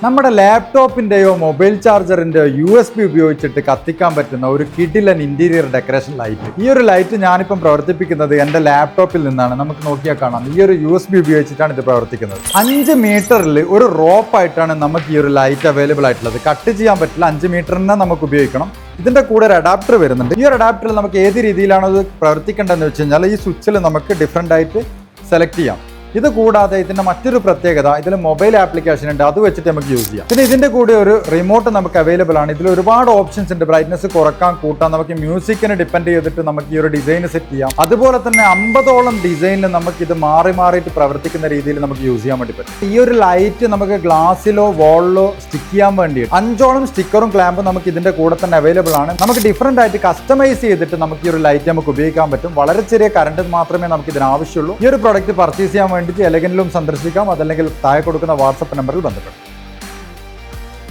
നമ്മുടെ ലാപ്ടോപ്പിൻ്റെയോ mobile ചാർജറിൻ്റെയോ USB ഉപയോഗിച്ചിട്ട് കത്തിക്കാൻ പറ്റുന്ന ഒരു കിഡിലൻ ഇന്റീരിയർ ഡെക്കറേഷൻ ലൈറ്റ്. ഈ ഒരു ലൈറ്റ് ഞാനിപ്പം പ്രവർത്തിപ്പിക്കുന്നത് എൻ്റെ ലാപ്ടോപ്പിൽ നിന്നാണ്. നമുക്ക് നോക്കിയാൽ കാണാം, ഈ ഒരു USB ഉപയോഗിച്ചിട്ടാണ് ഇത് പ്രവർത്തിക്കുന്നത്. 5 മീറ്ററിൽ ഒരു റോപ്പായിട്ടാണ് നമുക്ക് ഈ ഒരു ലൈറ്റ് അവൈലബിൾ ആയിട്ടുള്ളത്. കട്ട് ചെയ്യാൻ പറ്റില്ല, 5 മീറ്ററിനെ നമുക്ക് ഉപയോഗിക്കണം. ഇതിൻ്റെ കൂടെ ഒരു അഡാപ്റ്റർ വരുന്നുണ്ട്. ഈ ഒരു അഡാപ്റ്ററിൽ നമുക്ക് ഏത് രീതിയിലാണോ ഇത് പ്രവർത്തിക്കേണ്ടതെന്ന് വെച്ച് കഴിഞ്ഞാൽ ഈ സ്വിച്ചിൽ നമുക്ക് ഡിഫറെൻ്റ് ആയിട്ട് സെലക്ട് ചെയ്യാം. ഇത് കൂടാതെ ഇതിൻ്റെ മറ്റൊരു പ്രത്യേകത, ഇതിൽ മൊബൈൽ ആപ്ലിക്കേഷൻ ഉണ്ട്, അത് വെച്ചിട്ട് നമുക്ക് യൂസ് ചെയ്യാം. പിന്നെ ഇതിൻ്റെ കൂടെ ഒരു റിമോട്ട് നമുക്ക് അവൈലബിൾ ആണ്. ഇതിൽ ഒരുപാട് ഓപ്ഷൻസ് ഉണ്ട്. ബ്രൈറ്റ്നസ് കുറക്കാൻ, കൂട്ടാൻ, നമുക്ക് മ്യൂസിക്കിനെ ഡിപ്പെൻഡ് ചെയ്തിട്ട് നമുക്ക് ഈ ഒരു ഡിസൈൻ സെറ്റ് ചെയ്യാം. അതുപോലെ തന്നെ 50ഓളം ഡിസൈനിൽ നമുക്ക് ഇത് മാറിയിട്ട് പ്രവർത്തിക്കുന്ന രീതിയിൽ നമുക്ക് യൂസ് ചെയ്യാൻ വേണ്ടി പറ്റും. ഈ ഒരു ലൈറ്റ് നമുക്ക് ഗ്ലാസ്സിലോ വാളിലോ സ്റ്റിക്ക് ചെയ്യാൻ വേണ്ടിയിട്ട് 5ഓളം സ്റ്റിക്കറും ക്ലാമ്പും നമുക്ക് ഇതിൻ്റെ കൂടെ തന്നെ അവൈലബിൾ ആണ്. നമുക്ക് ഡിഫറെൻ്റ് ആയിട്ട് കസ്റ്റമൈസ് ചെയ്തിട്ട് നമുക്ക് ഈ ഒരു ലൈറ്റ് നമുക്ക് ഉപയോഗിക്കാൻ പറ്റും. വളരെ ചെറിയ കറണ്ട് മാത്രമേ നമുക്ക് ഇതിന് ആവശ്യമുള്ളൂ. ഈ ഒരു പ്രോഡക്റ്റ് പർച്ചേസ് ചെയ്യാൻ വേണ്ടിയിട്ട് എലഗനിലും സന്ദർശിക്കാം, അതല്ലെങ്കിൽ താഴെ കൊടുക്കുന്ന വാട്സപ്പ് നമ്പറിൽ ബന്ധപ്പെടാം.